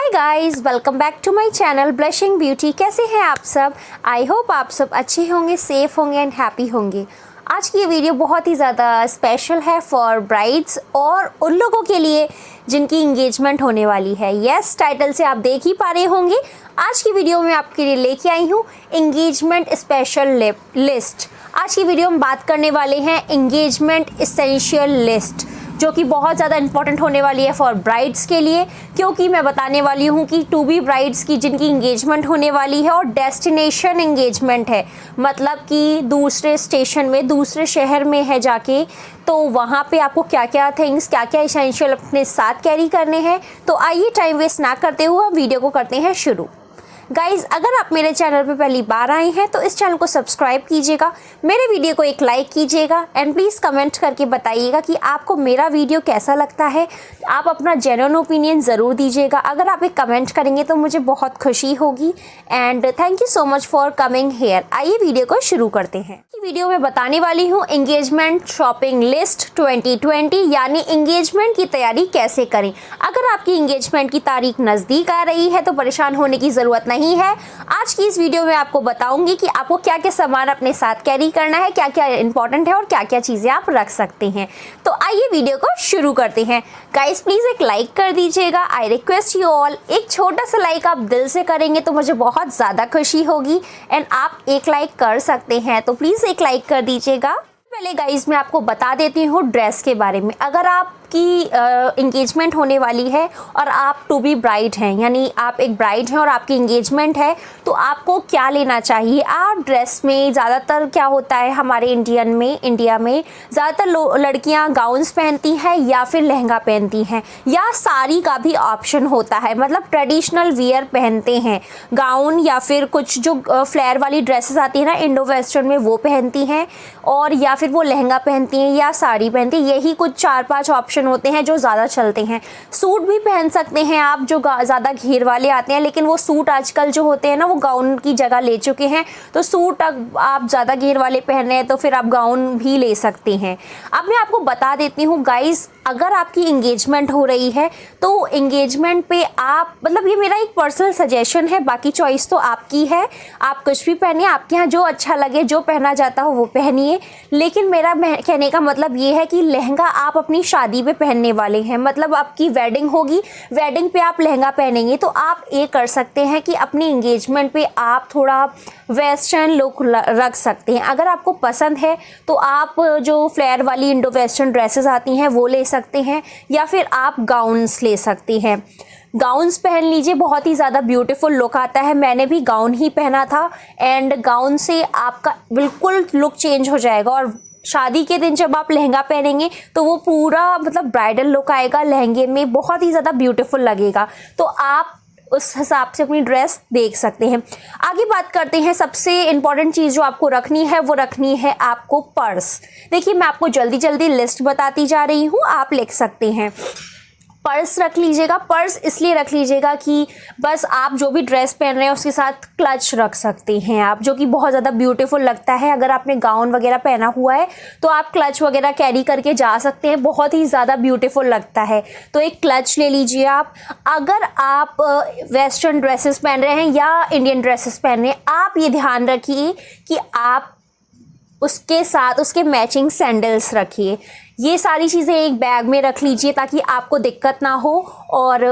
Hi guys, welcome back to my channel blushing beauty. कैसे हैं आप सब? आई होप आप सब अच्छे होंगे, सेफ होंगे एंड हैप्पी होंगे। आज की ये वीडियो बहुत ही ज़्यादा स्पेशल है फॉर ब्राइड्स और उन लोगों के लिए जिनकी इंगेजमेंट होने वाली है। यस, टाइटल से आप देख ही पा रहे होंगे। आज की वीडियो में आपके लिए लेके आई हूँ इंगेजमेंट स्पेशल लिस्ट। आज की वीडियो में बात करने वाले हैं इंगेजमेंट एसेंशियल लिस्ट, जो कि बहुत ज़्यादा इंपॉर्टेंट होने वाली है फॉर ब्राइड्स के लिए, क्योंकि मैं बताने वाली हूँ कि टू बी ब्राइड्स की जिनकी इंगेजमेंट होने वाली है और डेस्टिनेशन इंगेजमेंट है, मतलब कि दूसरे स्टेशन में, दूसरे शहर में है जाके, तो वहाँ पे आपको क्या क्या थिंग्स, क्या क्या इसेंशियल अपने साथ कैरी करने हैं। तो आइए टाइम वेस्ट ना करते हुए हम वीडियो को करते हैं शुरू। गाइज़, अगर आप मेरे चैनल पर पहली बार आए हैं तो इस चैनल को सब्सक्राइब कीजिएगा, मेरे वीडियो को एक लाइक कीजिएगा एंड प्लीज़ कमेंट करके बताइएगा कि आपको मेरा वीडियो कैसा लगता है। आप अपना जेन्युइन ओपिनियन ज़रूर दीजिएगा। अगर आप एक कमेंट करेंगे तो मुझे बहुत खुशी होगी and thank you so much for coming here. आइए वीडियो को शुरू करते हैं। वीडियो में बताने वाली हूँ इंगेजमेंट शॉपिंग लिस्ट 2020, यानी इंगेजमेंट की तैयारी कैसे करें। अगर आपकी इंगेजमेंट की तारीख नज़दीक आ रही है तो परेशान होने की ज़रूरत नहीं है। आज की इस वीडियो में आपको बताऊंगी कि आपको क्या क्या सामान अपने साथ कैरी करना है, क्या क्या इंपॉर्टेंट है और क्या क्या चीज़ें आप रख सकते हैं। तो आइए वीडियो को शुरू करते हैं। गाइस, प्लीज़ एक लाइक कर दीजिएगा। आई रिक्वेस्ट यू ऑल, एक छोटा सा लाइक आप दिल से करेंगे तो मुझे बहुत ज़्यादा खुशी होगी एंड आप एक लाइक कर सकते हैं, तो प्लीज़ एक लाइक कर दीजिएगा। पहले गाइस मैं आपको बता देती हूँ ड्रेस के बारे में। अगर आपकी इंगेजमेंट होने वाली है और आप टू बी ब्राइड हैं, यानी आप एक ब्राइड हैं और आपकी इंगेजमेंट है, तो आपको क्या लेना चाहिए। आप ड्रेस में ज़्यादातर क्या होता है, हमारे इंडिया में ज़्यादातर लड़कियां गाउन्स पहनती हैं या फिर लहंगा पहनती हैं, या साड़ी का भी ऑप्शन होता है, मतलब ट्रेडिशनल वियर पहनते हैं। गाउन या फिर कुछ जो फ्लेयर वाली ड्रेसेस आती है ना इंडो वेस्टर्न में, वो पहनती हैं, और या फिर वो लहंगा पहनती हैं या साड़ी पहनती हैं। यही कुछ 4-5 ऑप्शन होते हैं जो ज़्यादा चलते हैं। सूट भी पहन सकते हैं आप, जो ज़्यादा घेर वाले आते हैं, लेकिन वो सूट आजकल जो होते हैं ना वो गाउन की जगह ले चुके हैं। तो सूट आप ज़्यादा घेर वाले पहन रहे हैं तो फिर आप गाउन भी ले सकते हैं। अब मैं आपको बता देती हूँ गाइस, अगर आपकी इंगेजमेंट हो रही है तो इंगेजमेंट पे आप, मतलब ये मेरा एक पर्सनल सजेशन है, बाकी चॉइस तो आपकी है, आप कुछ भी पहनिए, आपके यहाँ जो अच्छा लगे, जो पहना जाता हो वो पहनिए। लेकिन मेरा कहने का मतलब ये है कि लहंगा आप अपनी शादी पे पहनने वाले हैं, मतलब आपकी वेडिंग होगी, वेडिंग पे आप लहंगा पहनेंगे, तो आप ये कर सकते हैं कि अपनी इंगेजमेंट पे आप थोड़ा वेस्टर्न लुक रख सकते हैं। अगर आपको पसंद है तो आप जो फ्लेयर वाली इंडो वेस्टर्न ड्रेसेस आती हैं वो ले सकते हैं, या फिर आप गाउन्स ले सकते हैं। गाउन्स पहन लीजिए, बहुत ही ज़्यादा ब्यूटीफुल लुक आता है। मैंने भी गाउन ही पहना था एंड गाउन से आपका बिल्कुल लुक चेंज हो जाएगा, और शादी के दिन जब आप लहंगा पहनेंगे तो वो पूरा मतलब ब्राइडल लुक आएगा लहंगे में, बहुत ही ज़्यादा ब्यूटीफुल लगेगा। तो आप उस हिसाब से अपनी ड्रेस देख सकते हैं। आगे बात करते हैं, सबसे इम्पॉर्टेंट चीज़ जो आपको रखनी है वो रखनी है आपको पर्स। देखिए, मैं आपको जल्दी जल्दी लिस्ट बताती जा रही हूँ, आप लिख सकते हैं। पर्स रख लीजिएगा। पर्स इसलिए रख लीजिएगा कि बस आप जो भी ड्रेस पहन रहे हैं उसके साथ क्लच रख सकते हैं आप, जो कि बहुत ज़्यादा ब्यूटीफुल लगता है। अगर आपने गाउन वगैरह पहना हुआ है तो आप क्लच वगैरह कैरी करके जा सकते हैं, बहुत ही ज़्यादा ब्यूटीफुल लगता है। तो एक क्लच ले लीजिए आप। अगर आप वेस्टर्न ड्रेसेस पहन रहे हैं या इंडियन ड्रेसेस पहन रहे हैं, आप ये ध्यान रखिए कि आप उसके साथ उसके मैचिंग सैंडल्स रखिए। ये सारी चीज़ें एक बैग में रख लीजिए ताकि आपको दिक्कत ना हो। और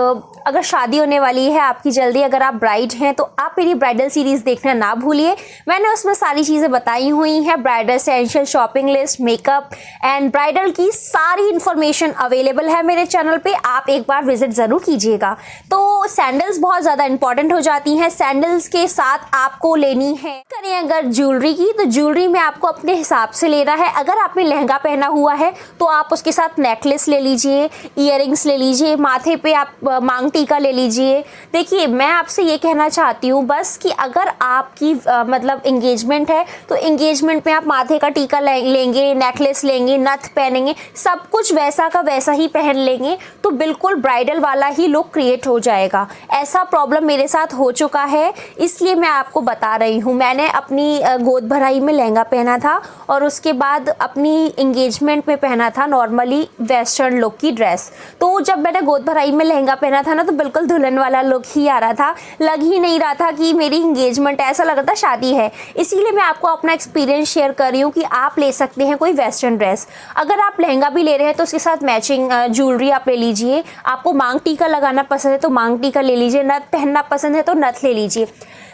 अगर शादी होने वाली है आपकी जल्दी, अगर आप ब्राइड हैं तो आप मेरी ब्राइडल सीरीज़ देखना ना भूलिए, मैंने उसमें सारी चीज़ें बताई हुई हैं। Bridal essential shopping list, makeup and bridal की सारी इन्फॉर्मेशन अवेलेबल है मेरे चैनल पे, आप एक बार विजिट ज़रूर कीजिएगा। तो सैंडल्स बहुत ज़्यादा इंपॉर्टेंट हो जाती हैं। सैंडल्स के साथ आपको लेनी है, करें अगर ज्वेलरी की, तो ज्वेलरी में आपको अपने हिसाब से लेना है। अगर आपने लहंगा पहना हुआ है तो आप उसके साथ नेकलेस ले लीजिए, ईयरिंग्स ले लीजिए, माथे पे आप मांग टीका ले लीजिए। देखिए, मैं आपसे ये कहना चाहती हूँ बस कि अगर आपकी मतलब इंगेजमेंट है तो इंगेजमेंट में आप माथे का टीका लेंगे, नेकलेस लेंगे, नथ पहनेंगे, सब कुछ वैसा का वैसा ही पहन लेंगे तो बिल्कुल ब्राइडल वाला ही लुक क्रिएट हो जाएगा। ऐसा प्रॉब्लम मेरे साथ हो चुका है, इसलिए मैं आपको बता रही हूँ। मैंने अपनी गोद भराई में लहंगा पहना था और उसके बाद अपनी इंगेजमेंट में पहना था नॉर्मली वेस्टर्न लुक की ड्रेस। तो जब मैंने गोद भराई में लहंगा पहना था ना तो बिल्कुल दुल्हन वाला लुक ही आ रहा था, लग ही नहीं रहा था कि मेरी इंगेजमेंट, ऐसा लग रहा था शादी है। इसीलिए मैं आपको अपना एक्सपीरियंस शेयर कर रही हूँ कि आप ले सकते हैं कोई वेस्टर्न ड्रेस। अगर आप लहंगा भी ले रहे हैं तो उसके साथ मैचिंग ज्वेलरी आप ले लीजिए। आपको मांग टीका लगाना पसंद है तो मांग टीका ले लीजिए, नथ पहनना पसंद है तो नथ ले लीजिए।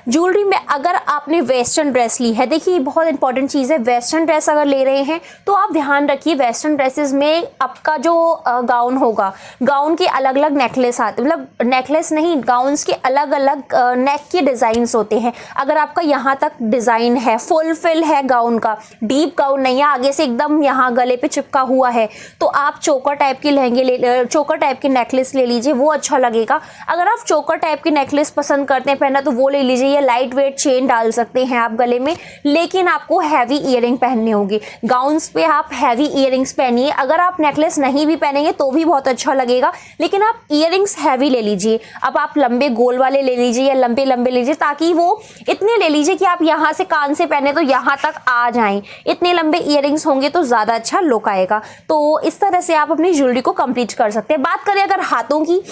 ज्वेलरी में अगर आपने वेस्टर्न ड्रेस ली है, देखिए बहुत इंपॉर्टेंट चीज़ है, वेस्टर्न ड्रेस अगर ले रहे हैं तो आप ध्यान रखिए वेस्टर्न ड्रेसेस में आपका जो गाउन होगा, गाउन के अलग अलग नेकलेस आते, मतलब नेकलेस नहीं, गाउन्स के अलग अलग नेक के डिज़ाइंस होते हैं। अगर आपका यहाँ तक डिज़ाइन है, फुलफिल है गाउन का, डीप गाउन नहीं है, आगे से एकदम यहाँ गले पे चिपका हुआ है, तो आप चोकर टाइप के लहंगे चोकर टाइप के नेकलेस ले लीजिए, वो अच्छा लगेगा। अगर आप चोकर टाइप के नेकलेस पसंद करते हैं पहनना तो वो ले लीजिए, या लाइट वेट चेन डाल सकते हैं आप गले में, लेकिन आपको हैवी ईयरिंग पहनने होंगे। गाउन्स पे आप हैवी ईयरिंग्स पहनिए। अगर आप नेकलेस नहीं भी पहनेंगे तो भी बहुत अच्छा लगेगा, लेकिन आप ईयरिंग्स हैवी ले लीजिए। अब आप लंबे गोल वाले ले लीजिए या लंबे लंबे लीजिए, ताकि वो इतने ले लीजिए कि आप यहाँ से कान से पहने तो यहाँ तक आ जाएं। इतने लंबे ईयरिंग्स होंगे तो ज़्यादा अच्छा लुक आएगा। तो इस तरह से आप अपनी ज्वेलरी को कंप्लीट कर सकते हैं। बात करें अगर हाथों की,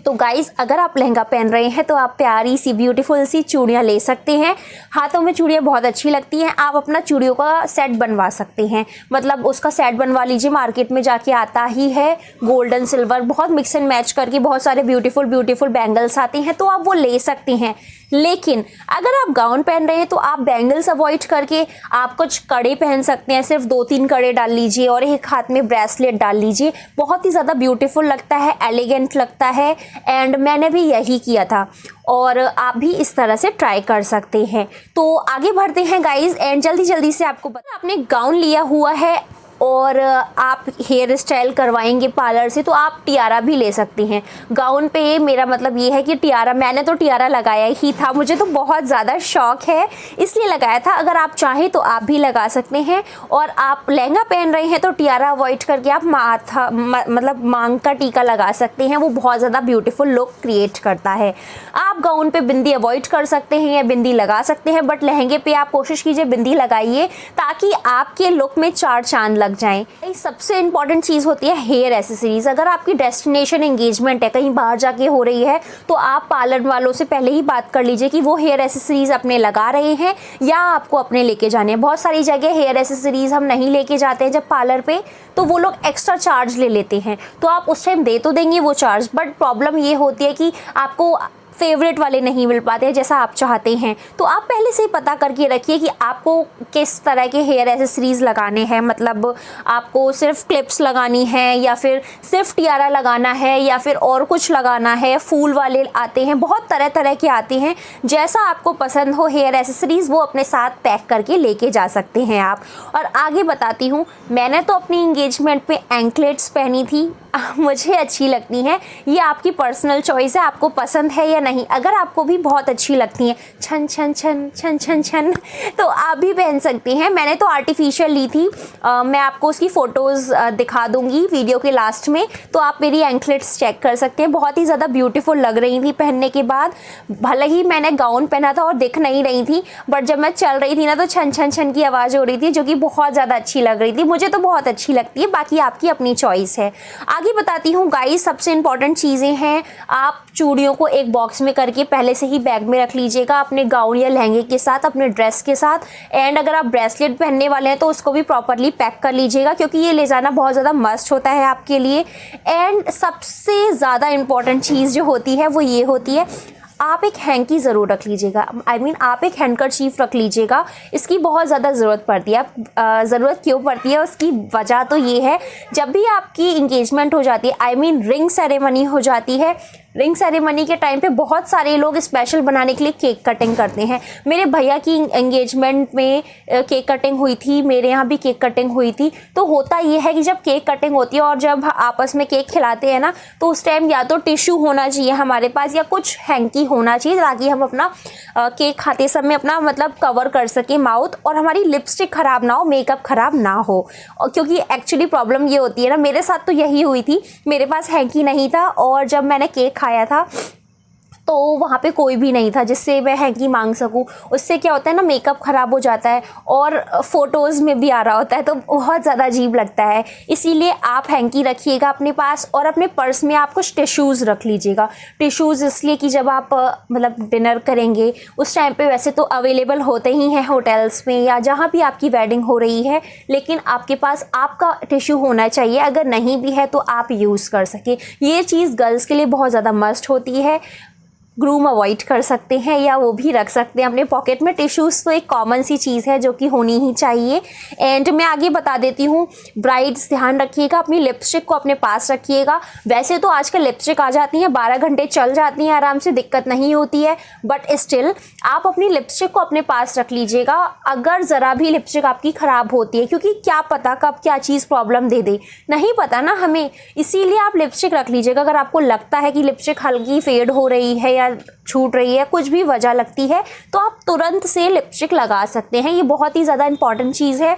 तो गाइस अगर आप लहंगा पहन रहे हैं तो आप प्यारी सी ब्यूटीफुल सी चूड़ियाँ ले सकते हैं। हाथों में चूड़ियाँ बहुत अच्छी लगती हैं। आप अपना चूड़ियों का सेट बनवा सकते हैं, मतलब उसका सेट बनवा लीजिए, मार्केट में जाके आता ही है, गोल्डन सिल्वर बहुत मिक्स एंड मैच करके बहुत सारे ब्यूटीफुल बैंगल्स आते हैं, तो आप वो ले सकते हैं। लेकिन अगर आप गाउन पहन रहे हैं तो आप बैंगल्स अवॉइड करके आप कुछ कड़े पहन सकते हैं, सिर्फ 2-3 कड़े डाल लीजिए और एक हाथ में ब्रेसलेट डाल लीजिए, बहुत ही ज़्यादा ब्यूटीफुल लगता है, एलिगेंट लगता है। एंड मैंने भी यही किया था और आप भी इस तरह से ट्राई कर सकते हैं। तो आगे बढ़ते हैं गाइज, एंड जल्दी से आपको आपने गाउन लिया हुआ है और आप हेयर स्टाइल करवाएंगे पार्लर से तो आप टियारा भी ले सकती हैं। गाउन पे मेरा मतलब ये है कि टियारा, मैंने तो टियारा लगाया ही था, मुझे तो बहुत ज़्यादा शौक है इसलिए लगाया था। अगर आप चाहें तो आप भी लगा सकते हैं। और आप लहंगा पहन रहे हैं तो टियारा अवॉइड करके आप माथा मतलब मांग का टीका लगा सकते हैं, वो बहुत ज़्यादा ब्यूटीफुल लुक क्रिएट करता है। आप गाउन पे बिंदी अवॉइड कर सकते हैं या बिंदी लगा सकते हैं, बट लहंगे पे आप कोशिश कीजिए बिंदी लगाइए ताकि आपके लुक में 4 चांद लग जाएं। सबसे इंपॉर्टेंट चीज़ होती है हेयर एसेसरीज। अगर आपकी डेस्टिनेशन एंगेजमेंट है, कहीं बाहर जाके हो रही है, तो आप पार्लर वालों से पहले ही बात कर लीजिए कि वो हेयर एसेसरीज अपने लगा रहे हैं या आपको अपने लेके जाने हैं। बहुत सारी जगह हेयर एसेसरीज हम नहीं लेके जाते हैं जब पार्लर पे, तो वो लोग एक्स्ट्रा चार्ज ले लेते हैं, तो आप उस टाइम दे तो देंगे वो चार्ज, बट प्रॉब्लम ये होती है कि आपको फेवरेट वाले नहीं मिल पाते हैं जैसा आप चाहते हैं। तो आप पहले से ही पता करके रखिए कि आपको किस तरह के हेयर एसेसरीज लगाने हैं, मतलब आपको सिर्फ क्लिप्स लगानी है या फिर सिर्फ टियारा लगाना है या फिर और कुछ लगाना है। फूल वाले आते हैं, बहुत तरह तरह के आते हैं, जैसा आपको पसंद हो हेयर एसेसरीज वो अपने साथ पैक करके लेके जा सकते हैं आप। और आगे बताती हूँ, मैंने तो अपनी इंगेजमेंट पे एंकलेट्स पहनी थी, मुझे अच्छी लगती हैं, ये आपकी पर्सनल चॉइस है, आपको पसंद है या नहीं। अगर आपको भी बहुत अच्छी लगती हैं छन छन छन छन छन छन तो आप भी पहन सकते हैं। मैंने तो आर्टिफिशियल ली थी, मैं आपको उसकी फ़ोटोज़ दिखा दूंगी वीडियो के लास्ट में, तो आप मेरी एंकलेट्स चेक कर सकते हैं। बहुत ही ज़्यादा ब्यूटीफुल लग रही थी पहनने के बाद, भले ही मैंने गाउन पहना था और दिख नहीं रही थी, बट जब मैं चल रही थी ना तो छन छन छन की आवाज़ हो रही थी, जो कि बहुत ज़्यादा अच्छी लग रही थी। मुझे तो बहुत अच्छी लगती है, बाकी आपकी अपनी चॉइस है। आगे बताती हूँ गाइस, सबसे इंपॉर्टेंट चीज़ें हैं, आप चूड़ियों को एक बॉक्स में करके पहले से ही बैग में रख लीजिएगा अपने गाउन या लहंगे के साथ, अपने ड्रेस के साथ। एंड अगर आप ब्रेसलेट पहनने वाले हैं तो उसको भी प्रॉपरली पैक कर लीजिएगा, क्योंकि ये ले जाना बहुत ज़्यादा मस्ट होता है आपके लिए। एंड सबसे ज़्यादा इंपॉर्टेंट चीज़ जो होती है वो ये होती है, आप एक हैंकी ज़रूर रख लीजिएगा, आप एक हैंडकरचीफ रख लीजिएगा। इसकी बहुत ज़्यादा ज़रूरत पड़ती है। ज़रूरत क्यों पड़ती है, उसकी वजह तो ये है, जब भी आपकी इंगेजमेंट हो जाती है, रिंग सेरेमनी हो जाती है, रिंग सेरेमनी के टाइम पे बहुत सारे लोग स्पेशल बनाने के लिए केक कटिंग करते हैं। मेरे भैया की एंगेजमेंट में केक कटिंग हुई थी, मेरे यहाँ भी केक कटिंग हुई थी। तो होता ये है कि जब केक कटिंग होती है और जब आपस में केक खिलाते हैं ना, तो उस टाइम या तो टिश्यू होना चाहिए हमारे पास या कुछ हैंकी होना चाहिए, ताकि हम अपना केक खाते समय अपना मतलब कवर कर सकें माउथ, और हमारी लिपस्टिक ख़राब ना हो, मेकअप ख़राब ना हो। और क्योंकि एक्चुअली प्रॉब्लम ये होती है ना, मेरे साथ तो यही हुई थी, मेरे पास हैंकी नहीं था और जब मैंने केक खाया था तो वहाँ पे कोई भी नहीं था जिससे मैं हैंकी मांग सकूँ। उससे क्या होता है ना, मेकअप ख़राब हो जाता है और फ़ोटोज़ में भी आ रहा होता है तो बहुत ज़्यादा अजीब लगता है। इसीलिए आप हैंकी रखिएगा अपने पास, और अपने पर्स में आप कुछ टिश्यूज़ रख लीजिएगा। टिश्यूज़ इसलिए कि जब आप मतलब डिनर करेंगे उस टाइम पे वैसे तो अवेलेबल होते ही हैं होटल्स में या जहाँ भी आपकी वेडिंग हो रही है, लेकिन आपके पास आपका टिश्यू होना चाहिए। अगर नहीं भी है तो आप यूज़ कर सकें। ये चीज़ गर्ल्स के लिए बहुत ज़्यादा मस्ट होती है। ग्रूम अवॉइड कर सकते हैं या वो भी रख सकते हैं अपने पॉकेट में। टिश्यूज़ तो एक कॉमन सी चीज़ है जो कि होनी ही चाहिए। एंड मैं आगे बता देती हूँ, ब्राइड्स ध्यान रखिएगा, अपनी लिपस्टिक को अपने पास रखिएगा। वैसे तो आजकल लिपस्टिक आ जाती हैं, 12 घंटे चल जाती हैं आराम से, दिक्कत नहीं होती है, बट स्टिल आप अपनी लिपस्टिक को अपने पास रख लीजिएगा अगर ज़रा भी लिपस्टिक आपकी ख़राब होती है, क्योंकि क्या पता कब क्या चीज़ प्रॉब्लम दे दे, नहीं पता ना हमें। इसीलिए आप लिपस्टिक रख लीजिएगा। अगर आपको लगता है कि लिपस्टिक हल्की फेड हो रही है या छूट रही है, कुछ भी वजह लगती है, तो आप तुरंत से लिपस्टिक लगा सकते हैं। ये बहुत ही ज़्यादा इंपॉर्टेंट चीज़ है।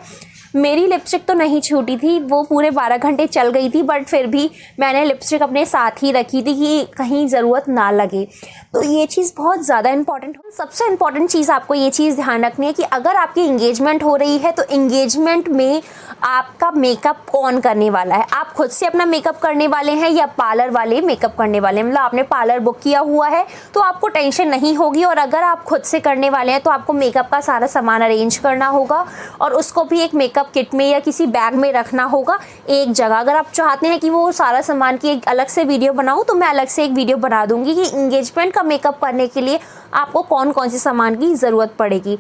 मेरी लिपस्टिक तो नहीं छूटी थी, वो पूरे 12 घंटे चल गई थी, बट फिर भी मैंने लिपस्टिक अपने साथ ही रखी थी कि कहीं ज़रूरत ना लगे। तो ये चीज़ बहुत ज़्यादा इंपॉर्टेंट है। सबसे इंपॉर्टेंट चीज़ आपको ये चीज़ ध्यान रखनी है कि अगर आपकी इंगेजमेंट हो रही है तो इंगेजमेंट में आपका मेकअप कौन करने वाला है। आप खुद से अपना मेकअप करने वाले हैं या पार्लर वाले मेकअप करने वाले हैं। मतलब आपने पार्लर बुक किया हुआ है तो आपको टेंशन नहीं होगी, और अगर आप खुद से करने वाले हैं तो आपको मेकअप का सारा सामान अरेंज करना होगा और उसको भी एक मेकअप किट में या किसी बैग में रखना होगा एक जगह। अगर आप चाहते हैं कि वो सारा सामान की एक अलग से वीडियो बनाऊं तो मैं अलग से एक वीडियो बना दूंगी कि इंगेजमेंट का मेकअप करने के लिए आपको कौन कौन से सामान की ज़रूरत पड़ेगी।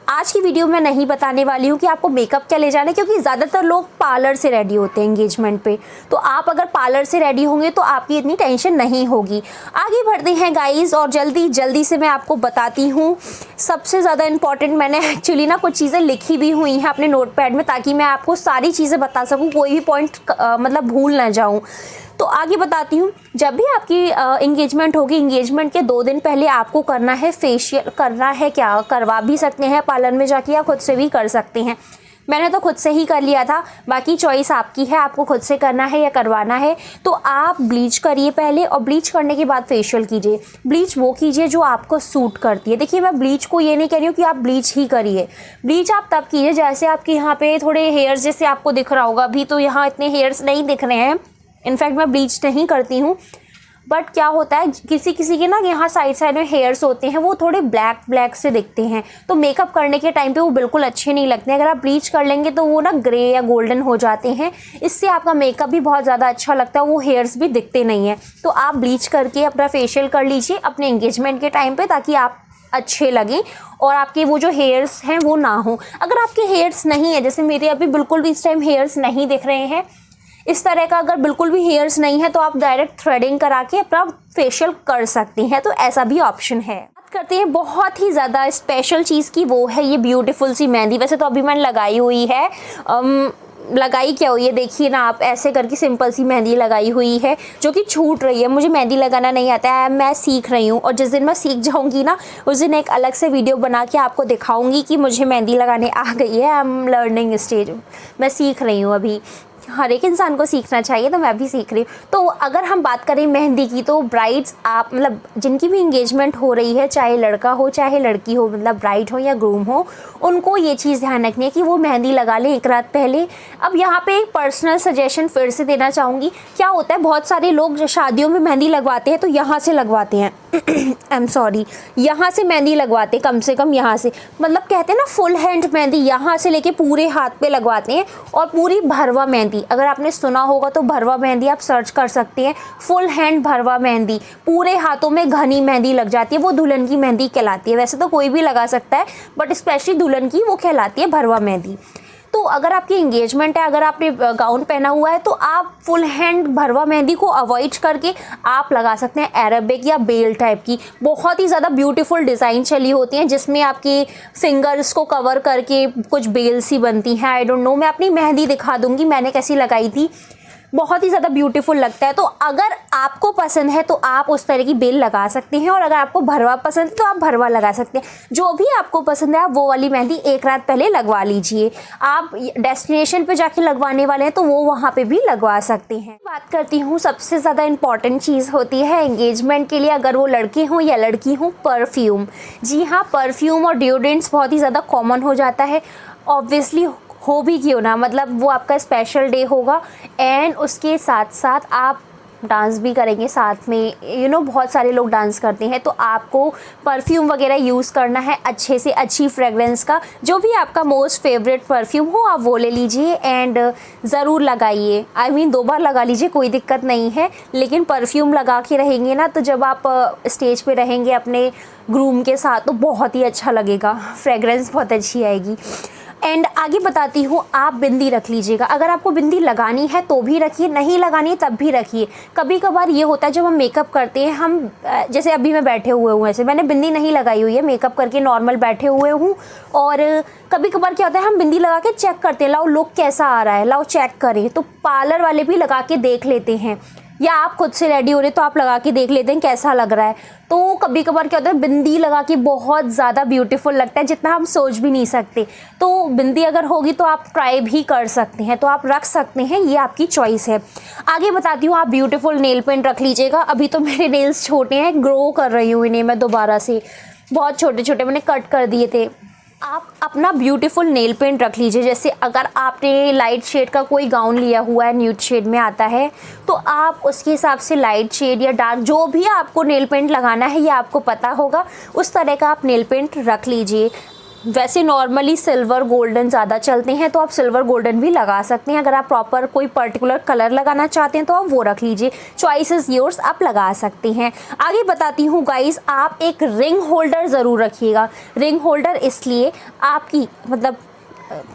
आज की वीडियो में नहीं बताने वाली हूँ कि आपको मेकअप क्या ले जाना है, क्योंकि ज़्यादातर लोग पार्लर से रेडी होते हैं एंगेजमेंट पे। तो आप अगर पार्लर से रेडी होंगे तो आपकी इतनी टेंशन नहीं होगी। आगे बढ़ते हैं गाइस, और जल्दी से मैं आपको बताती हूँ सबसे ज़्यादा इंपॉर्टेंट। मैंने एक्चुअली ना कुछ चीज़ें लिखी भी हुई हैं अपने नोटपैड में ताकि मैं आपको सारी चीज़ें बता सकूँ, कोई भी पॉइंट मतलब भूल ना जाऊँ। तो आगे बताती हूँ, जब भी आपकी इंगेजमेंट होगी, इंगेजमेंट के 2 दिन पहले आपको करना है फेशियल। करना है क्या, करवा भी सकते हैं पार्लर में जाके या खुद से भी कर सकते हैं। मैंने तो खुद से ही कर लिया था, बाकी चॉइस आपकी है, आपको खुद से करना है या करवाना है। तो आप ब्लीच करिए पहले, और ब्लीच करने के बाद फेशियल कीजिए। ब्लीच वो कीजिए जो आपको सूट करती है। देखिए, मैं ब्लीच को ये नहीं कह रही हूँ कि आप ब्लीच ही करिए। ब्लीच आप तब कीजिए जैसे आपके यहाँ पे थोड़े हेयर्स जैसे आपको दिख रहा होगा। अभी तो यहाँ इतने हेयर्स नहीं दिख रहे हैं, इनफैक्ट मैं ब्लीच नहीं करती हूँ, बट क्या होता है किसी किसी के ना यहाँ साइड में हेयर्स होते हैं, वो थोड़े ब्लैक से दिखते हैं, तो मेकअप करने के टाइम पे वो बिल्कुल अच्छे नहीं लगते हैं। अगर आप ब्लीच कर लेंगे तो वो ना ग्रे या गोल्डन हो जाते हैं, इससे आपका मेकअप भी बहुत ज़्यादा अच्छा लगता है, वो हेयर्स भी दिखते नहीं हैं। तो आप ब्लीच करके अपना फेशियल कर लीजिए अपने एंगेजमेंट के टाइम पर, ताकि आप अच्छे लगें और आपके वो जो हेयर्स हैं वो ना हो। अगर आपके हेयर्स नहीं है, जैसे मेरे अभी बिल्कुल भी इस टाइम हेयर्स नहीं दिख रहे हैं, इस तरह का अगर बिल्कुल भी हेयर्स नहीं है तो आप डायरेक्ट थ्रेडिंग करा के अपना फेशियल कर सकती हैं, तो ऐसा भी ऑप्शन है। बात करते हैं बहुत ही ज़्यादा स्पेशल चीज़ की, वो है ये ब्यूटीफुल सी मेहंदी। वैसे तो अभी मैंने लगाई हुई है, लगाई क्या हुई है देखिए ना आप, ऐसे करके सिंपल सी मेहंदी लगाई हुई है जो कि छूट रही है। मुझे मेहंदी लगाना नहीं आता है, मैं सीख रही हूँ, और जिस दिन मैं सीख जाऊँगी ना उस दिन एक अलग से वीडियो बना के आपको दिखाऊँगी कि मुझे मेहंदी लगाने आ गई है। आई एम लर्निंग स्टेज, मैं सीख रही हूँ अभी। हर एक इंसान को सीखना चाहिए, तो मैं भी सीख रही हूँ। तो अगर हम बात करें मेहंदी की, तो ब्राइड्स आप मतलब जिनकी भी इंगेजमेंट हो रही है, चाहे लड़का हो चाहे लड़की हो, मतलब ब्राइड हो या ग्रूम हो, उनको ये चीज़ ध्यान रखनी है कि वो मेहंदी लगा लें एक रात पहले। अब यहाँ पे एक पर्सनल सजेशन फिर से देना चाहूँगी। क्या होता है, बहुत सारे लोग शादियों में मेहंदी लगवाते हैं तो यहाँ से लगवाते हैं आई एम सॉरी, यहाँ से मेहंदी लगवाते, कम से कम यहाँ से, मतलब कहते हैं ना फुल हैंड मेहंदी, यहाँ से लेके पूरे हाथ पे लगवाते हैं। और पूरी भरवा मेहंदी, अगर आपने सुना होगा तो भरवा मेहंदी आप सर्च कर सकते हैं, फुल हैंड भरवा मेहंदी, पूरे हाथों में घनी मेहंदी लग जाती है, वो दुल्हन की मेहंदी कहलाती है। वैसे तो कोई भी लगा सकता है, बट स्पेशली दुल्हन की वो कहलाती है भरवा मेहंदी। तो अगर आपकी इंगेजमेंट है, अगर आपने गाउन पहना हुआ है, तो आप फुल हैंड भरवा मेहंदी को अवॉइड करके आप लगा सकते हैं अरेबिक या बेल टाइप की। बहुत ही ज़्यादा ब्यूटीफुल डिज़ाइन चली होती हैं जिसमें आपकी फिंगर्स को कवर करके कुछ बेल सी बनती हैं। आई डोंट नो, मैं अपनी मेहंदी दिखा दूँगी मैंने कैसी लगाई थी। बहुत ही ज़्यादा ब्यूटीफुल लगता है। तो अगर आपको पसंद है तो आप उस तरह की बेल लगा सकते हैं, और अगर आपको भरवा पसंद है तो आप भरवा लगा सकते हैं। जो भी आपको पसंद है आप वो वाली मेहंदी एक रात पहले लगवा लीजिए। आप डेस्टिनेशन पे जाके लगवाने वाले हैं तो वो वहाँ पे भी लगवा सकते हैं। बात करती हूँ सबसे ज़्यादा इम्पॉर्टेंट चीज़ होती है एंगेजमेंट के लिए, अगर वो लड़के हों या लड़की हों, परफ्यूम। जी हाँ, परफ्यूम और डिओड्रेंट्स बहुत ही ज़्यादा कॉमन हो जाता है। ऑब्वियसली हो भी क्यों ना, मतलब वो आपका स्पेशल डे होगा एंड उसके साथ साथ आप डांस भी करेंगे साथ में। बहुत सारे लोग डांस करते हैं, तो आपको परफ्यूम वगैरह यूज़ करना है अच्छे से अच्छी फ्रेगरेंस का। जो भी आपका मोस्ट फेवरेट परफ्यूम हो आप वो ले लीजिए एंड ज़रूर लगाइए। दो बार लगा लीजिए, कोई दिक्कत नहीं है, लेकिन परफ्यूम लगा के रहेंगे ना तो जब आप स्टेज पे रहेंगे अपने ग्रूम के साथ तो बहुत ही अच्छा लगेगा, फ्रेगरेंस बहुत अच्छी आएगी। एंड आगे बताती हूँ, आप बिंदी रख लीजिएगा। अगर आपको बिंदी लगानी है तो भी रखिए, नहीं लगानी है तब भी रखिए। कभी कभार ये होता है जब हम मेकअप करते हैं, हम जैसे अभी मैं बैठे हुए हूँ, ऐसे मैंने बिंदी नहीं लगाई हुई है, मेकअप करके नॉर्मल बैठे हुए हूँ, और कभी कभार क्या होता है हम बिंदी लगा के चेक करते हैं, लाओ लुक कैसा आ रहा है, लाओ चेक करें। तो पार्लर वाले भी लगा के देख लेते हैं, या आप खुद से रेडी हो रहे तो आप लगा के देख लेते हैं कैसा लग रहा है। तो कभी कभार क्या होता है बिंदी लगा के बहुत ज़्यादा ब्यूटीफुल लगता है, जितना हम सोच भी नहीं सकते। तो बिंदी अगर होगी तो आप ट्राई भी कर सकते हैं, तो आप रख सकते हैं, ये आपकी चॉइस है। आगे बताती हूँ, आप ब्यूटीफुल नेल पेंट रख लीजिएगा। अभी तो मेरे नेल्स छोटे हैं, ग्रो कर रही हूँ इन्हें मैं दोबारा से, बहुत छोटे छोटे मैंने कट कर दिए थे। आप अपना ब्यूटीफुल नेल पेंट रख लीजिए। जैसे अगर आपने लाइट शेड का कोई गाउन लिया हुआ है, न्यूड शेड में आता है, तो आप उसके हिसाब से लाइट शेड या डार्क जो भी आपको नेल पेंट लगाना है, ये आपको पता होगा, उस तरह का आप नेल पेंट रख लीजिए। वैसे नॉर्मली सिल्वर गोल्डन ज़्यादा चलते हैं, तो आप सिल्वर गोल्डन भी लगा सकते हैं। अगर आप प्रॉपर कोई पर्टिकुलर कलर लगाना चाहते हैं तो आप वो रख लीजिए, चॉइस इज़ योर्स, आप लगा सकते हैं। आगे बताती हूँ गाइस, आप एक रिंग होल्डर ज़रूर रखिएगा। रिंग होल्डर इसलिए आपकी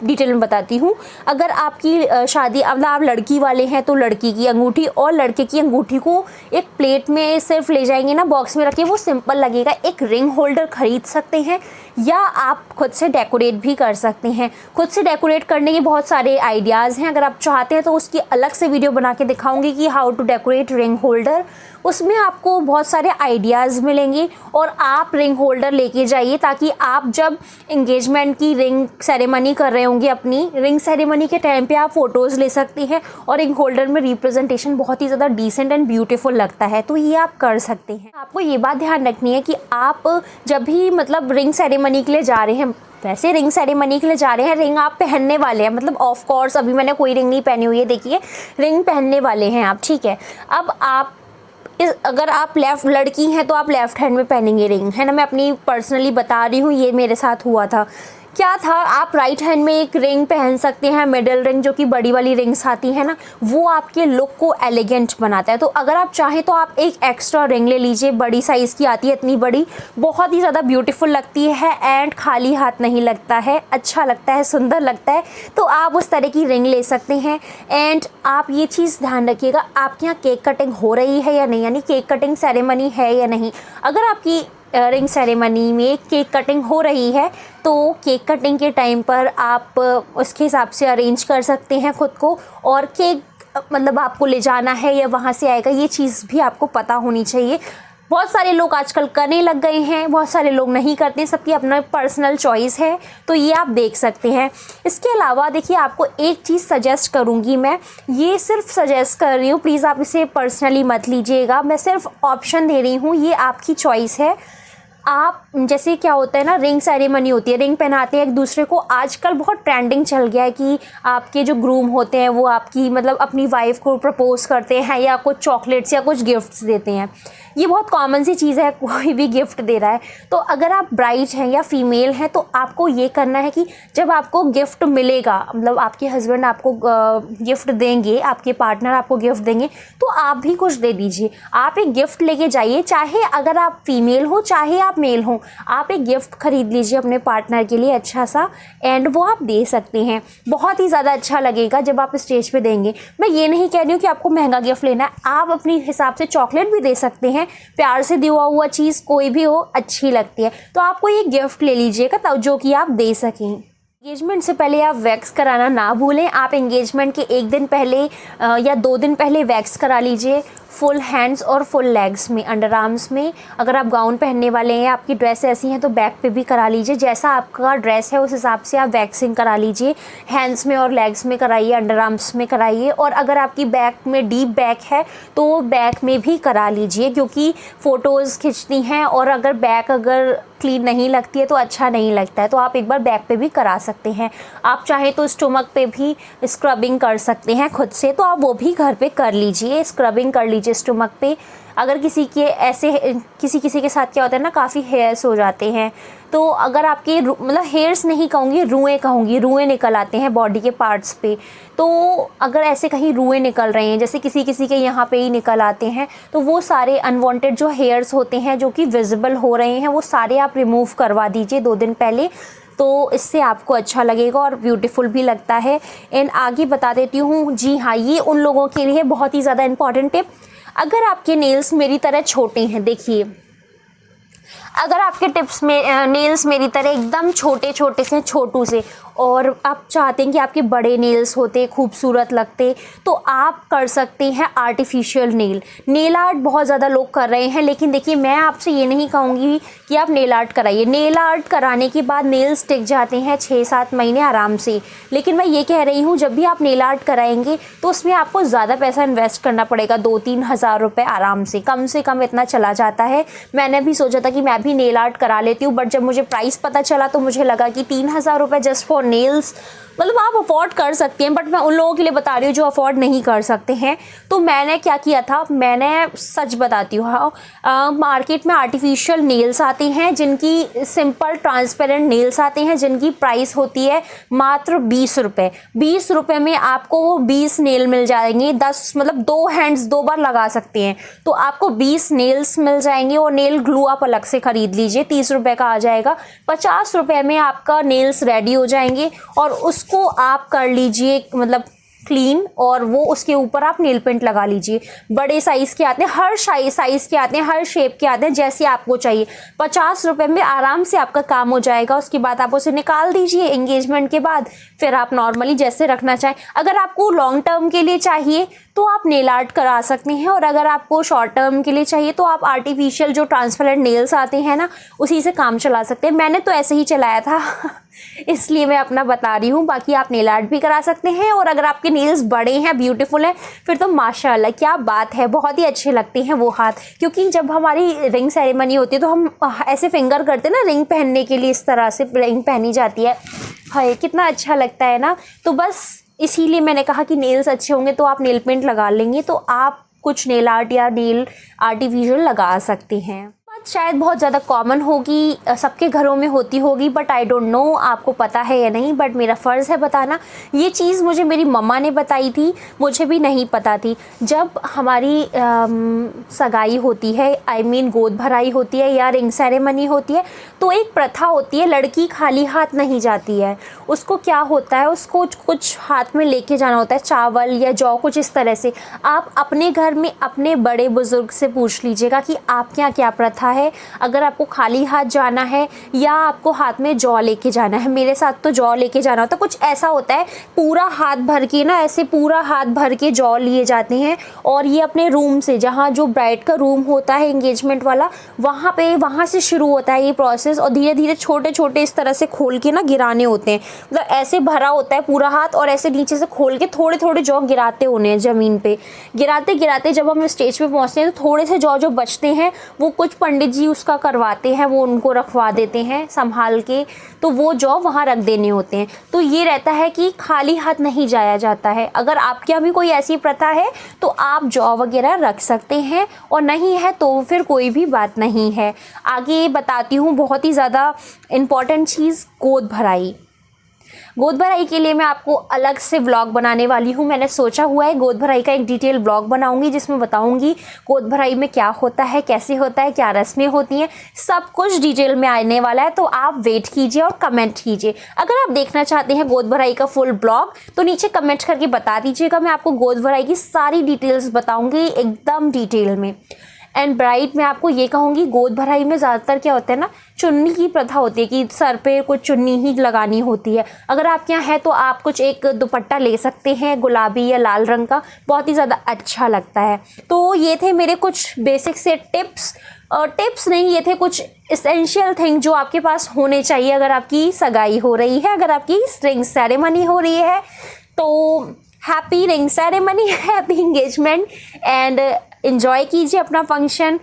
डिटेल में बताती हूँ। अगर आपकी शादी आप लड़की वाले हैं तो लड़की की अंगूठी और लड़के की अंगूठी को एक प्लेट में सिर्फ ले जाएंगे ना, बॉक्स में रखिए, वो सिंपल लगेगा। एक रिंग होल्डर खरीद सकते हैं, या आप खुद से डेकोरेट भी कर सकते हैं। खुद से डेकोरेट करने के बहुत सारे आइडियाज़ हैं, अगर आप चाहते हैं तो उसकी अलग से वीडियो बना के दिखाऊंगी कि how to decorate ring holder. उसमें आपको बहुत सारे आइडियाज़ मिलेंगे, और आप रिंग होल्डर लेके जाइए ताकि आप जब एंगेजमेंट की रिंग सेरेमनी कर रहे होंगे, अपनी रिंग सेरेमनी के टाइम पे आप फ़ोटोज़ ले सकते हैं, और रिंग होल्डर में रिप्रेजेंटेशन बहुत ही ज़्यादा डिसेंट एंड ब्यूटीफुल लगता है, तो ये आप कर सकते हैं। आपको ये बात ध्यान रखनी है कि आप जब भी रिंग सेरेमनी के लिए जा रहे हैं, वैसे रिंग सेरेमनी के लिए जा रहे हैं, रिंग आप पहनने वाले हैं, ऑफ कोर्स अभी मैंने कोई रिंग नहीं पहनी हुई है, देखिए रिंग पहनने वाले हैं आप, ठीक है। अब आप अगर आप लड़की हैं तो आप लेफ़्ट हैंड में पहनेंगे रिंग, है ना, मैं अपनी पर्सनली बता रही हूँ, ये मेरे साथ हुआ था। क्या था, आप राइट हैंड में एक रिंग पहन सकते हैं, मिडल रिंग, जो कि बड़ी वाली रिंग्स आती है ना, वो आपके लुक को एलिगेंट बनाता है। तो अगर आप चाहें तो आप एक एक्स्ट्रा रिंग ले लीजिए, बड़ी साइज़ की आती है, इतनी बड़ी, बहुत ही ज़्यादा ब्यूटीफुल लगती है एंड खाली हाथ नहीं लगता है, अच्छा लगता है, सुंदर लगता है। तो आप उस तरह की रिंग ले सकते हैं। एंड आप ये चीज़ ध्यान रखिएगा, आपके यहाँ केक कटिंग हो रही है या नहीं, यानी केक कटिंग सेरेमनी है या नहीं। अगर आपकी रिंग सेरेमनी में केक कटिंग हो रही है तो केक कटिंग के टाइम पर आप उसके हिसाब से अरेंज कर सकते हैं खुद को, और केक आपको ले जाना है या वहाँ से आएगा, ये चीज़ भी आपको पता होनी चाहिए। बहुत सारे लोग आजकल करने लग गए हैं, बहुत सारे लोग नहीं करते, सबकी अपना पर्सनल चॉइस है, तो ये आप देख सकते हैं। इसके अलावा देखिए, आपको एक चीज़ सजेस्ट करूँगी, मैं ये सिर्फ सजेस्ट कर रही हूँ, प्लीज़ आप इसे पर्सनली मत लीजिएगा, मैं सिर्फ ऑप्शन दे रही हूँ, ये आपकी चॉइस है। आप जैसे क्या होता है ना, रिंग सेरेमनी होती है, रिंग पहनाते हैं एक दूसरे को, आजकल बहुत ट्रेंडिंग चल गया है कि आपके जो ग्रूम होते हैं वो आपकी अपनी वाइफ को प्रपोज करते हैं या कुछ चॉकलेट्स या कुछ गिफ्ट्स देते हैं। ये बहुत कॉमन सी चीज़ है, कोई भी गिफ्ट दे रहा है। तो अगर आप ब्राइड हैं या फीमेल हैं तो आपको ये करना है कि जब आपको गिफ्ट मिलेगा, आपके हस्बैंड आपको गिफ्ट देंगे, आपके पार्टनर आपको गिफ्ट देंगे, तो आप भी कुछ दे दीजिए। आप एक गिफ्ट लेके जाइए, चाहे अगर आप फीमेल हो चाहे आप मेल हो, आप एक गिफ्ट खरीद लीजिए अपने पार्टनर के लिए अच्छा सा, एंड वो आप दे सकते हैं। बहुत ही ज़्यादा अच्छा लगेगा जब आप स्टेज पे देंगे। मैं ये नहीं कह रही हूँ कि आपको महंगा गिफ्ट लेना है, आप अपने हिसाब से चॉकलेट भी दे सकते हैं, प्यार से दिया हुआ चीज़ कोई भी हो अच्छी लगती है। तो आपको ये गिफ्ट ले लीजिएगा तब, जो कि आप दे सकें। एंगेजमेंट से पहले आप वैक्स कराना ना भूलें। आप एंगेजमेंट के एक दिन पहले या 2 दिन पहले वैक्स करा लीजिए, फुल हैंड्स और फुल लेग्स में, अंडर आर्म्स में। अगर आप गाउन पहनने वाले हैं, आपकी ड्रेस ऐसी है तो बैक पे भी करा लीजिए। जैसा आपका ड्रेस है उस हिसाब से आप वैक्सिंग करा लीजिए। हैंड्स में और लेग्स में कराइए, अंडर आर्म्स में कराइए। और अगर आपकी बैक में डीप बैक है तो बैक में भी करा लीजिए, क्योंकि फ़ोटोज़ खिंचती हैं और अगर बैक क्लीन नहीं लगती है तो अच्छा नहीं लगता है। तो आप एक बार बैक पे भी करा सकते हैं। आप चाहे तो स्टमक पे भी स्क्रबिंग कर सकते हैं खुद से, तो आप वो भी घर पे कर लीजिए, स्क्रबिंग कर लीजिए स्टमक पे। अगर किसी के साथ क्या होता है ना, काफ़ी हेयर्स हो जाते हैं, तो अगर आपके मतलब हेयर्स नहीं कहूँगी, रुएँ निकल आते हैं बॉडी के पार्ट्स पे। तो अगर ऐसे कहीं रुएँ निकल रहे हैं, जैसे किसी के यहाँ पे ही निकल आते हैं, तो वो सारे अनवांटेड जो हेयर्स होते हैं जो कि विजिबल हो रहे हैं, वो सारे आप रिमूव करवा दीजिए 2 दिन पहले। तो इससे आपको अच्छा लगेगा और ब्यूटीफुल भी लगता है। एंड आगे बता देती हूँ, जी हाँ, ये उन लोगों के लिए बहुत ही ज़्यादा इंपॉर्टेंट टिप। अगर आपके नेल्स मेरी तरह छोटे हैं, देखिए, अगर आपके नेल्स मेरी तरह एकदम छोटे से छोटू से, और आप चाहते हैं कि आपके बड़े नेल्स होते, खूबसूरत लगते, तो आप कर सकते हैं आर्टिफिशियल नेल आर्ट। बहुत ज़्यादा लोग कर रहे हैं, लेकिन देखिए, मैं आपसे ये नहीं कहूँगी कि आप नेल आर्ट कराइए। नेल आर्ट कराने के बाद नेल्स टिक जाते हैं 6-7 महीने आराम से। लेकिन मैं ये कह रही हूँ, जब भी आप नेल आर्ट कराएंगे तो उसमें आपको ज़्यादा पैसा इन्वेस्ट करना पड़ेगा, 2-3 हज़ार रुपये आराम से कम इतना चला जाता है। मैंने भी सोचा था कि मैं भी नेल आर्ट करा लेती हूँ, बट जब मुझे प्राइस पता चला तो मुझे लगा कि 3,000 रुपये जस्ट फॉर नेल्स, मतलब आप अफोर्ड कर सकते हैं, बट मैं उन लोगों के लिए बता रही हूँ जो अफोर्ड नहीं कर सकते हैं। तो मैंने क्या किया था, मैंने सच बताती हूँ, हाँ, मार्केट में आर्टिफिशियल नेल्स आते हैं, जिनकी सिंपल ट्रांसपेरेंट नेल्स आते हैं, जिनकी प्राइस होती है मात्र 20 रुपये। 20 रुपये में आपको 20 नेल मिल जाएंगे, 10 मतलब 2 हैंड्स 2 बार लगा सकते हैं, तो आपको 20 नेल्स मिल जाएंगे। और नेल ग्लू आप अलग से खरीद लीजिए, 30 रुपये का आ जाएगा। 50 रुपये में आपका नेल्स रेडी हो जाएंगे, और उसको आप कर लीजिए मतलब क्लीन, और वो उसके ऊपर आप नेल पेंट लगा लीजिए। बड़े साइज़ के आते हैं, हर साइज़ के आते हैं, हर शेप के आते हैं, जैसे आपको चाहिए। 50 रुपये में आराम से आपका काम हो जाएगा। उसके बाद आप उसे निकाल दीजिए एंगेजमेंट के बाद, फिर आप नॉर्मली जैसे रखना चाहें। अगर आपको लॉन्ग टर्म के लिए चाहिए तो आप नेल आर्ट करा सकते हैं, और अगर आपको शॉर्ट टर्म के लिए चाहिए तो आप आर्टिफिशियल जो ट्रांसपेरेंट नेल्स आते हैं ना, उसी से काम चला सकते हैं। मैंने तो ऐसे ही चलाया था इसलिए मैं अपना बता रही हूँ। बाकी आप नेल आर्ट भी करा सकते हैं, और अगर आपके नेल्स बड़े हैं, ब्यूटीफुल हैं, फिर तो माशाल्लाह क्या बात है, बहुत ही अच्छे लगते हैं वो हाथ। क्योंकि जब हमारी रिंग सेरेमनी होती है तो हम ऐसे फिंगर करते हैं ना, रिंग पहनने के लिए इस तरह से रिंग पहनी जाती है, हाय कितना अच्छा लगता है ना। तो बस इसीलिए मैंने कहा कि नेल्स अच्छे होंगे तो आप नेल पेंट लगा लेंगे, तो आप कुछ नेल आर्ट या नेल आर्टिफिशियल लगा सकते हैं। शायद बहुत ज़्यादा कॉमन होगी, सबके घरों में होती होगी, बट आई डोंट नो आपको पता है या नहीं, बट मेरा फ़र्ज़ है बताना। ये चीज़ मुझे मेरी मम्मा ने बताई थी, मुझे भी नहीं पता थी। जब हमारी सगाई होती है, आई मीन गोद भराई होती है या रिंग सेरेमनी होती है, तो एक प्रथा होती है, लड़की खाली हाथ नहीं जाती है। उसको क्या होता है, उसको कुछ हाथ में लेके जाना होता है, चावल या जौ, कुछ इस तरह से। आप अपने घर में अपने बड़े बुज़ुर्ग से पूछ लीजिएगा कि आपके यहाँ क्या प्रथा है, अगर आपको खाली हाथ जाना है या आपको हाथ में जौ लेके जाना है। मेरे साथ तो जौ लेके जाना होता है, कुछ ऐसा होता है, पूरा हाथ भर के ना, ऐसे पूरा हाथ भर के जौ लिए जाते हैं, और ये अपने रूम से, जहाँ जो ब्राइड का रूम होता है एंगेजमेंट वाला, वहाँ से शुरू होता है ये प्रोसेस, और धीरे धीरे छोटे छोटे इस तरह से खोल के ना गिराने होते हैं। मतलब ऐसे भरा होता है पूरा हाथ, और ऐसे नीचे से खोल के थोड़े थोड़े जौ गिराते होने हैं ज़मीन पे। गिराते गिराते जब हम स्टेज पे पहुँचते हैं तो थोड़े से जौ जो बचते हैं वो कुछ पंडित जी उसका करवाते हैं, वो उनको रखवा देते हैं संभाल के, तो वो जौ वहाँ रख देने होते हैं। तो ये रहता है कि खाली हाथ नहीं जाया जाता है। अगर आपके यहाँ भी कोई ऐसी प्रथा है तो आप जौ वगैरह रख सकते हैं, और नहीं है तो फिर कोई भी बात नहीं है। आगे बताती हूँ बहुत ही ज़्यादा इम्पॉर्टेंट चीज़, गोद भराई। गोद भराई के लिए मैं आपको अलग से व्लॉग बनाने वाली हूँ। मैंने सोचा हुआ है गोद भराई का एक डिटेल व्लॉग बनाऊंगी, जिसमें बताऊंगी गोद भराई में क्या होता है, कैसे होता है, क्या रस्में होती हैं, सब कुछ डिटेल में आने वाला है। तो आप वेट कीजिए और कमेंट कीजिए। अगर आप देखना चाहते हैं गोद भराई का फुल ब्लॉग तो नीचे कमेंट करके बता दीजिएगा, मैं आपको गोद भराई की सारी डिटेल्स बताऊँगी एकदम डिटेल में। एंड ब्राइड में आपको ये कहूँगी, गोद भराई में ज़्यादातर क्या होता है ना, चुन्नी की प्रथा होती है कि सर पे कुछ चुन्नी ही लगानी होती है। अगर आपके यहाँ है तो आप कुछ एक दुपट्टा ले सकते हैं गुलाबी या लाल रंग का, बहुत ही ज़्यादा अच्छा लगता है। तो ये थे मेरे कुछ बेसिक से टिप्स नहीं, ये थे कुछ इसेंशियल थिंग जो आपके पास होने चाहिए अगर आपकी सगाई हो रही है, अगर आपकी रिंग सेरेमनी हो रही है। तो happy ring ceremony, happy engagement and enjoy कीजिए अपना function.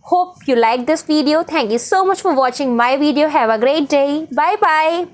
Hope you like this video. Thank you so much for watching my video. Have a great day. Bye bye.